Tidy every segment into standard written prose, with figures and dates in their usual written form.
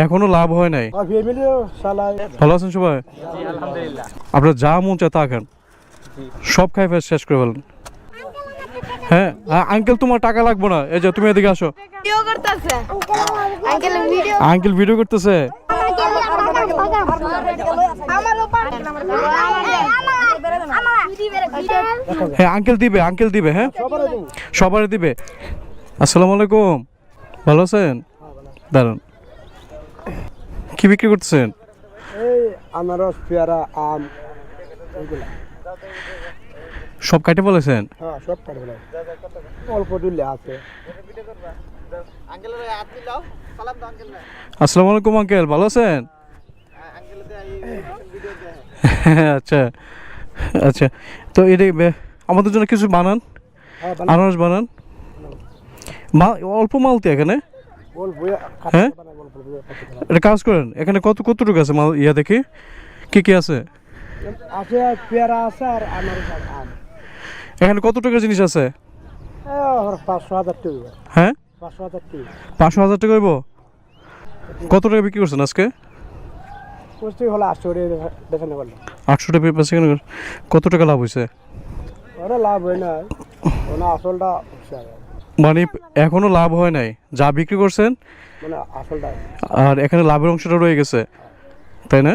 এখনো লাভ হয় নাই। ভালো আছেন সবাই? আপনার যা মন চায় তা খান, সব খাই শেষ করে ফেলেন। হ্যাঁ আঙ্কেল তোমার টাকা লাগবে না, এই যে তুমি এদিকে আসো। আঙ্কেল ভিডিও করতেছে। হ্যাঁ আঙ্কেল দিবে হ্যাঁ সবারই দিবে। আসসালামু আলাইকুম, ভালো আছেন? দাঁড়ান, কি বিক্রি করতেছেন? আনারস, পেয়ারা, আম, সব কাটে বলেছেন? হ্যাঁ সব কাটে ফেলাই, অল্প দিলে আছে। আসসালামু আলাইকুম আঙ্কেল, ভালো আছেন? আচ্ছা আচ্ছা, তো এটা আমাদের জন্য কিছু বানান, আনারস বানান। অল্প মালতি এখানে। হ্যাঁ এটা কাজ করেন, এখানে কতটুকু আছে মাল? ইয়া দেখি কি কি আছে। আছে পেয়ারা আছে আর আনারস আর আম। এখানে কত টাকার জিনিস আছে? 500,000 টাকা। হ্যাঁ 500,000 টাকা। 500,000 টাকা হইব? কত টাকা বিক্রি করছেন আজকে? কোষ্টি হলো 800 টাকা বেচনে বললো। 800 টাকা বেচে কেন? কত টাকা লাভ হয়েছে? ওরা লাভ হয় না, ওনা আসলটা মানে এখনো লাভ হয় নাই, যা বিক্রি করছেন মানে আসলটা, আর এখানে লাভের অংশটা রয়ে গেছে, তাই না?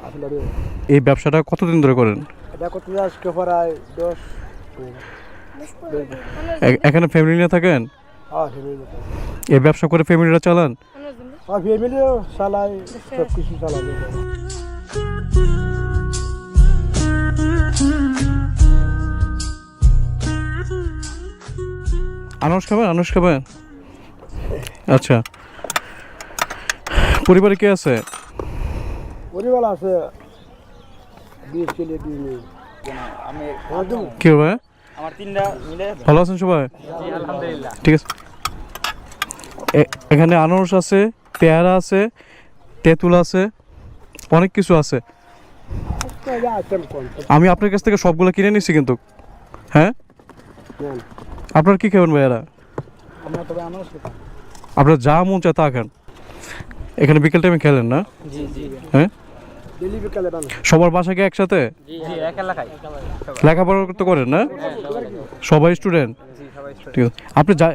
আসলে এই ব্যবসাটা কতদিন ধরে করেন? এটা করতে আজকে প্রায় 10। এখানে ফ্যামিলি নিয়ে থাকেন? হ্যাঁ ফ্যামিলি, এই ব্যবসা করে ফ্যামিলিটা চালান? হ্যাঁ ফ্যামিলিও চালাই, সব কিছু চালাই। আনারস খাবেন? আনারস খাবেন? আচ্ছা, পরিবারে কে আছে? পরিবার আছে 20 ছেলে 2 মেয়ে। কি হবে? ভালো আছেন সবাই? ঠিক আছে। এখানে আনারস আছে, পেয়ারা আছে, তেঁতুল আছে, অনেক কিছু আছে। আমি আপনার কাছ থেকে সবগুলো কিনে নিচ্ছি কিন্তু। হ্যাঁ আপনার কি খাবেন ভাইয়ারা? আপনার যা মন চায় তা খান। এখানে বিকেল টাইমে খেলেন না? হ্যাঁ সবার বাসা কি একসাথে? লেখাপড়া তো করেন না? সবাই স্টুডেন্ট? ঠিক আছে,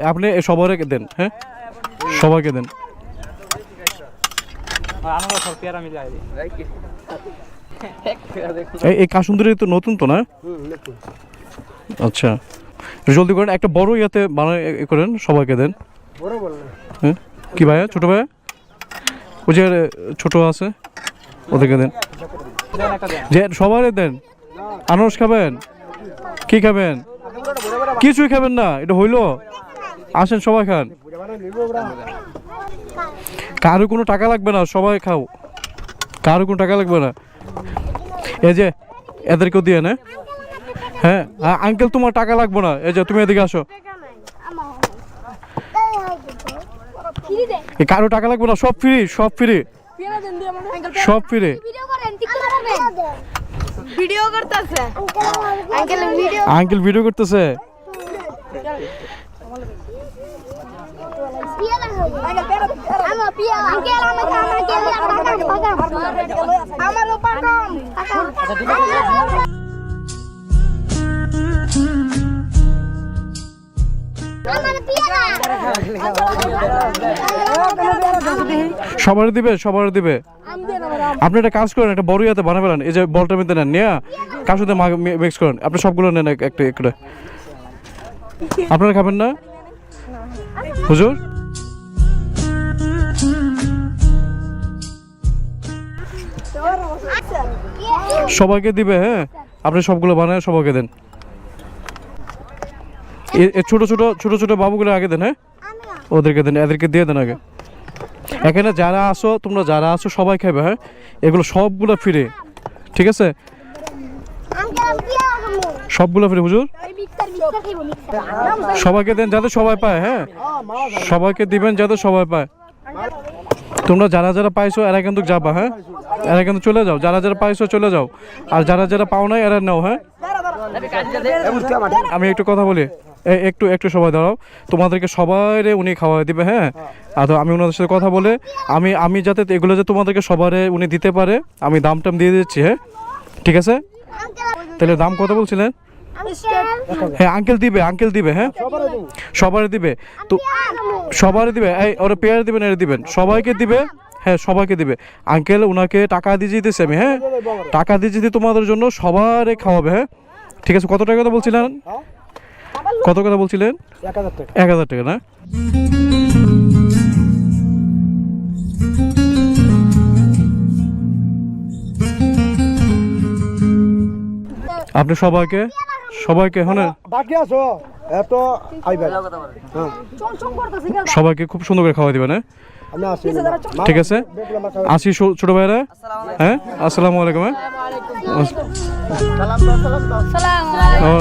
আপনি সবাইকে দেন। হ্যাঁ সবাইকে দেন। এই কাসুন্দরী তো নতুন তো না? আচ্ছা জলদি করেন, একটা বড় ইয়াতে বানায় করেন, সবাইকে দেন। হ্যাঁ কি ভাইয়া, ছোট ভাইয়া ওই যে ছোট আছে ওদেরকে দেন, যে সবাই দেন। আনারস খাবেন? কি খাবেন? কিছুই খাবেন না? এটা হইলো? আসেন সবাই খান, কারো কোনো টাকা লাগবে না, সবাই খাও, কারো কোনো টাকা লাগবে না। এই যে এদেরকেও দিয়ে না। হ্যাঁ আঙ্কেল তোমার টাকা লাগবে না, এই যে তুমি এদিকে আসো। কারো টাকা লাগবে না, সব ফ্রি, সব ফ্রি, সব ফ্রি। আঙ্কেল ভিডিও করতেছে। সবার দিবে, সবার দিবে। আপনি একটা কাজ করেন, একটা বড় ইয়াতে বানা ফেলেন, এই যে বলটার মধ্যে নেন, নিয়ে কার সাথে মিক্স করেন, আপনি সবগুলো নেন একটা একটা। আপনারা খাবেন না হুজুর? সবাইকে দিবে। হ্যাঁ আপনি সবগুলো বানায় সবাইকে দেন। ছোট ছোট ছোট ছোট বাবুগুলো আগে দেন। হ্যাঁ ওদেরকে দেন, এদেরকে দিয়ে দেন আগে। এখানে যারা আসো, তোমরা যারা আসো সবাই খাবে। হ্যাঁ এগুলো সবগুলো ফ্রি, ঠিক আছে? সবগুলো ফ্রি হুজুর, সবাইকে দেন যাতে সবাই পায়। হ্যাঁ সবাইকে দিবেন যাতে সবাই পায়। তোমরা যারা যারা পাইছো এরা কিন্তু যাবা। হ্যাঁ এরা কিন্তু চলে যাও, যারা যারা পাইছো চলে যাও, আর যারা যারা পাও নাই এরা নাও। হ্যাঁ আমি একটু কথা বলি। একটু একটু সবাই দাঁড়াও, তোমাদেরকে সবাইরে উনি খাওয়াই দিবে, হ্যাঁ। আর তো আমি ওনাদের সাথে কথা বলে আমি যাতে এগুলো যে তোমাদেরকে সবারে উনি দিতে পারে, আমি দাম টাম দিয়ে দিচ্ছি, হ্যাঁ ঠিক আছে। তাহলে দাম কত বলছিলেন? হ্যাঁ আঙ্কেল দিবে, হ্যাঁ সবারই দিবে, তো সবারই দিবে, এই ওরা পেয়ার দিবেন, এর দিবেন, সবাইকে দিবে, হ্যাঁ সবাইকে দিবে। আঙ্কেল ওনাকে টাকা দিয়ে দিতেছি আমি, হ্যাঁ টাকা দিয়ে দিতে তোমাদের জন্য সবারে খাওয়াবে, হ্যাঁ ঠিক আছে। কত টাকা কথা বলছিলেন? কত কথা বলছিলেন? 1000 টাকা। 1000 টাকা না? আপনি সবাইকে হ্যাঁ বাকি আছো এত আইবে, হ্যাঁ সবাইকে খুব সুন্দর করে খাওয়া দিবেন, হ্যাঁ আমি আসি। ঠিক আছে। আসি ছোট ভাইরা, হ্যাঁ আসসালামু আলাইকুম, হ্যাঁ সালাম। ও,